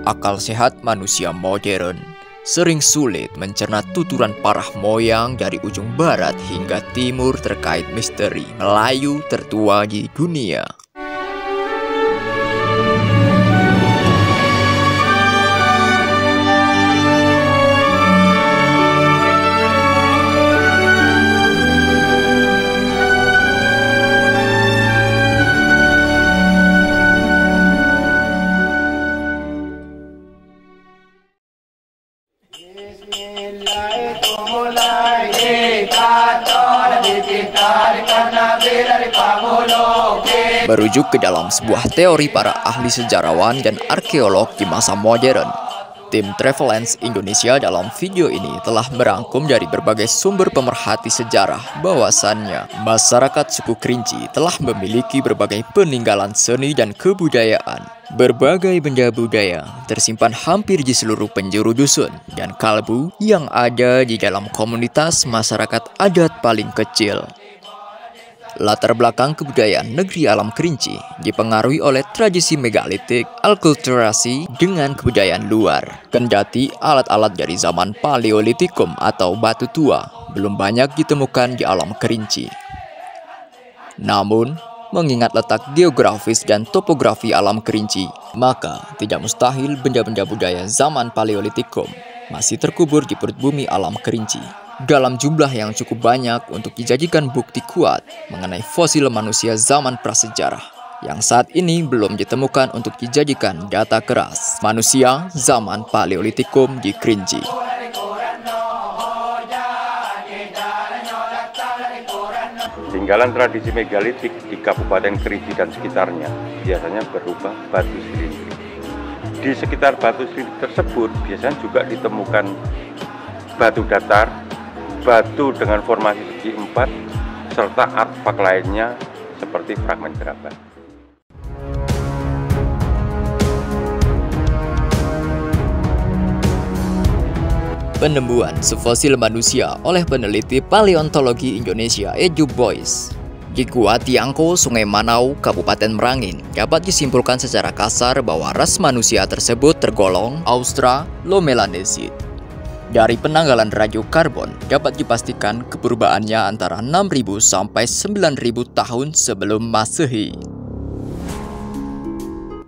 akal sehat manusia modern sering sulit mencerna tuturan parah moyang dari ujung barat hingga timur terkait misteri Melayu tertua di dunia. Merujuk ke dalam sebuah teori para ahli sejarawan dan arkeolog di masa modern, tim Travelance Indonesia dalam video ini telah merangkum dari berbagai sumber pemerhati sejarah bahwasannya masyarakat suku Kerinci telah memiliki berbagai peninggalan seni dan kebudayaan. Berbagai benda budaya tersimpan hampir di seluruh penjuru dusun dan kalbu yang ada di dalam komunitas masyarakat adat paling kecil. Latar belakang kebudayaan negeri alam Kerinci dipengaruhi oleh tradisi megalitik, alkulturasi dengan kebudayaan luar. Kendati alat-alat dari zaman Paleolitikum atau batu tua belum banyak ditemukan di alam Kerinci. Namun, mengingat letak geografis dan topografi alam Kerinci, maka tidak mustahil benda-benda budaya zaman Paleolitikum masih terkubur di perut bumi alam Kerinci dalam jumlah yang cukup banyak untuk dijadikan bukti kuat mengenai fosil manusia zaman prasejarah yang saat ini belum ditemukan untuk dijadikan data keras manusia zaman Paleolitikum di Kerinci. Tinggalan tradisi megalitik di Kabupaten Kerinci dan sekitarnya biasanya berupa batu silindrik. Di sekitar batu silindrik tersebut biasanya juga ditemukan batu datar, batu dengan formasi segi empat, serta artefak lainnya seperti fragmen gerabah. Penemuan sefosil manusia oleh peneliti paleontologi Indonesia Edu Boys di Gua Tiangko, Sungai Manau, Kabupaten Merangin dapat disimpulkan secara kasar bahwa ras manusia tersebut tergolong Australomelanesid. Dari penanggalan radiokarbon dapat dipastikan keperubahannya antara 6.000 sampai 9.000 tahun sebelum Masehi.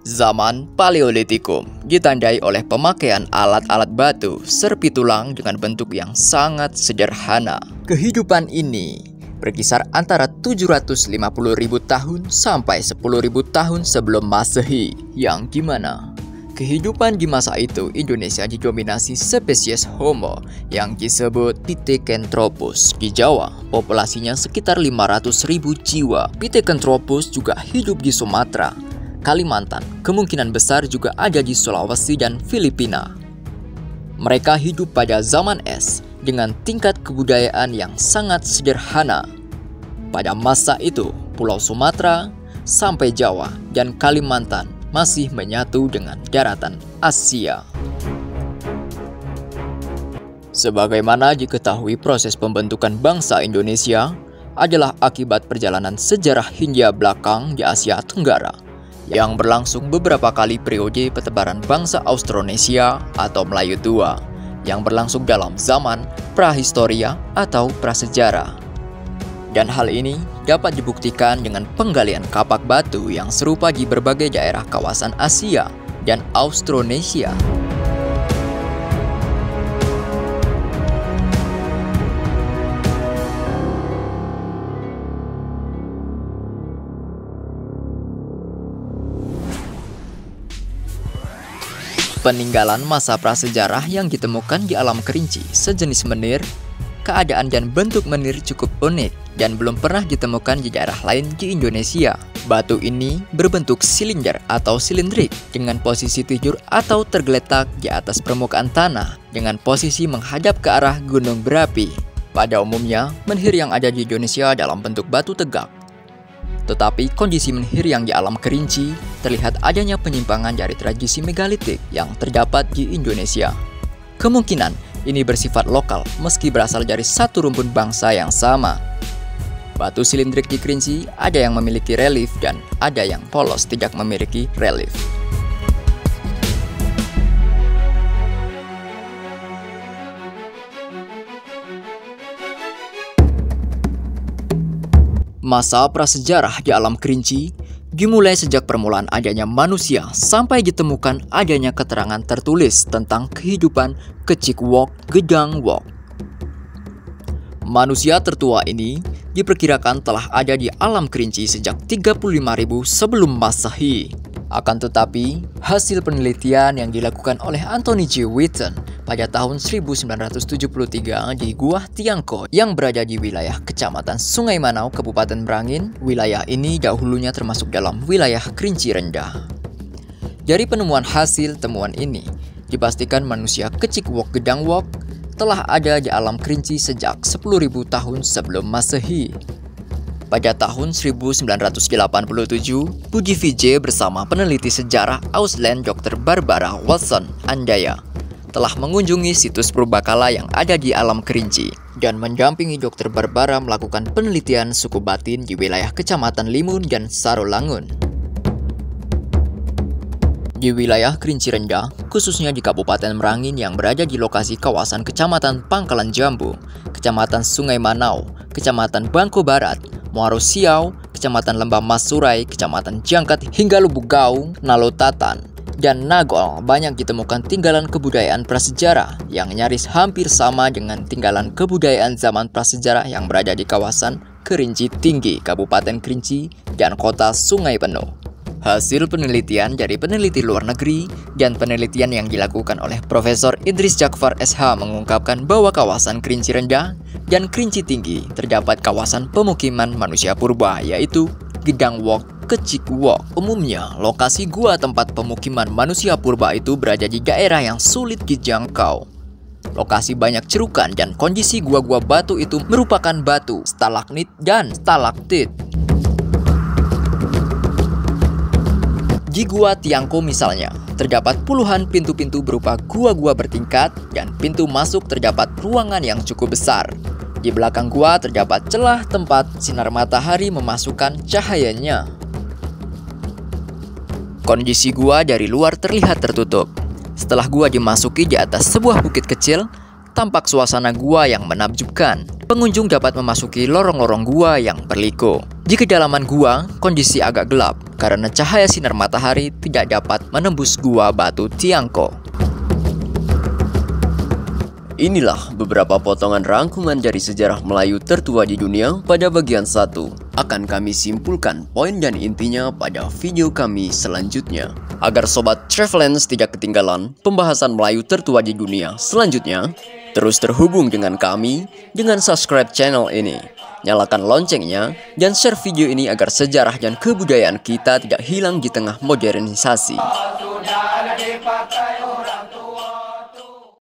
Zaman Paleolitikum ditandai oleh pemakaian alat-alat batu serpi tulang dengan bentuk yang sangat sederhana. Kehidupan ini berkisar antara 750.000 tahun sampai 10.000 tahun sebelum Masehi, yang dimana kehidupan di masa itu Indonesia didominasi spesies Homo yang disebut Pithecanthropus. Di Jawa, populasinya sekitar 500.000 jiwa. Pithecanthropus juga hidup di Sumatera, Kalimantan, kemungkinan besar juga ada di Sulawesi dan Filipina. Mereka hidup pada zaman es dengan tingkat kebudayaan yang sangat sederhana. Pada masa itu, Pulau Sumatera sampai Jawa dan Kalimantan masih menyatu dengan daratan Asia. Sebagaimana diketahui, proses pembentukan bangsa Indonesia adalah akibat perjalanan sejarah Hindia belakang di Asia Tenggara yang berlangsung beberapa kali periode petebaran bangsa Austronesia atau Melayu tua yang berlangsung dalam zaman prahistoria atau prasejarah. Dan hal ini dapat dibuktikan dengan penggalian kapak batu yang serupa di berbagai daerah kawasan Asia dan Austronesia. Peninggalan masa prasejarah yang ditemukan di alam Kerinci sejenis menir, keadaan dan bentuk menir cukup unik dan belum pernah ditemukan di daerah lain di Indonesia. Batu ini berbentuk silinder atau silindrik dengan posisi tujur atau tergeletak di atas permukaan tanah dengan posisi menghadap ke arah gunung berapi. Pada umumnya, menhir yang ada di Indonesia dalam bentuk batu tegak. Tetapi kondisi menhir yang di alam Kerinci terlihat adanya penyimpangan dari tradisi megalitik yang terdapat di Indonesia. Kemungkinan ini bersifat lokal meski berasal dari satu rumpun bangsa yang sama. Batu silindrik di Kerinci ada yang memiliki relief dan ada yang polos tidak memiliki relief. Masa prasejarah di alam kerinci dimulai sejak permulaan adanya manusia sampai ditemukan adanya keterangan tertulis tentang kehidupan Kecik Wok Gedang Wok. Manusia tertua ini diperkirakan telah ada di alam kerinci sejak 35.000 sebelum Masehi. Akan tetapi, hasil penelitian yang dilakukan oleh Anthony J. Witten pada tahun 1973 di Gua Tiangko yang berada di wilayah Kecamatan Sungai Manau, Kabupaten Merangin, wilayah ini dahulunya termasuk dalam wilayah Kerinci Rendah. Dari penemuan hasil temuan ini, dipastikan manusia Kecik Wok Gedang Wok telah ada di alam kerinci sejak 10.000 tahun sebelum Masehi. Pada tahun 1987, Puji Vijay bersama peneliti sejarah Auslan Dr. Barbara Watson Andaya telah mengunjungi situs purbakala yang ada di alam kerinci dan mendampingi Dr. Barbara melakukan penelitian suku batin di wilayah Kecamatan Limun dan Sarolangun. Di wilayah Kerinci Rendah, khususnya di Kabupaten Merangin yang berada di lokasi kawasan Kecamatan Pangkalan Jambu, Kecamatan Sungai Manau, Kecamatan Bangko Barat, Muaro Siau, Kecamatan Lembah Masurai, Kecamatan Jangkat hingga Lubuk Gaung, Nalotatan, dan Nagol banyak ditemukan tinggalan kebudayaan prasejarah yang nyaris hampir sama dengan tinggalan kebudayaan zaman prasejarah yang berada di kawasan Kerinci Tinggi, Kabupaten Kerinci, dan Kota Sungai Penuh. Hasil penelitian dari peneliti luar negeri dan penelitian yang dilakukan oleh Profesor Idris Jakfar SH mengungkapkan bahwa kawasan Kerinci Rendah dan Kerinci Tinggi terdapat kawasan pemukiman manusia purba yaitu Gedang Wok, Kecik Wok. Umumnya, lokasi gua tempat pemukiman manusia purba itu berada di daerah yang sulit dijangkau. Lokasi banyak cerukan dan kondisi gua-gua batu itu merupakan batu, stalagmit dan stalaktit. Di Gua Tiangko misalnya, terdapat puluhan pintu-pintu berupa gua-gua bertingkat dan pintu masuk terdapat ruangan yang cukup besar. Di belakang gua terdapat celah tempat sinar matahari memasukkan cahayanya. Kondisi gua dari luar terlihat tertutup. Setelah gua dimasuki di atas sebuah bukit kecil, tampak suasana gua yang menakjubkan. Pengunjung dapat memasuki lorong-lorong gua yang berliku. Di kedalaman gua, kondisi agak gelap karena cahaya sinar matahari tidak dapat menembus gua batu Tiangko. Inilah beberapa potongan rangkuman dari sejarah Melayu tertua di dunia pada bagian 1. Akan kami simpulkan poin dan intinya pada video kami selanjutnya. Agar Sobat Travelance tidak ketinggalan pembahasan Melayu tertua di dunia selanjutnya, terus terhubung dengan kami dengan subscribe channel ini. Nyalakan loncengnya dan share video ini agar sejarah dan kebudayaan kita tidak hilang di tengah modernisasi.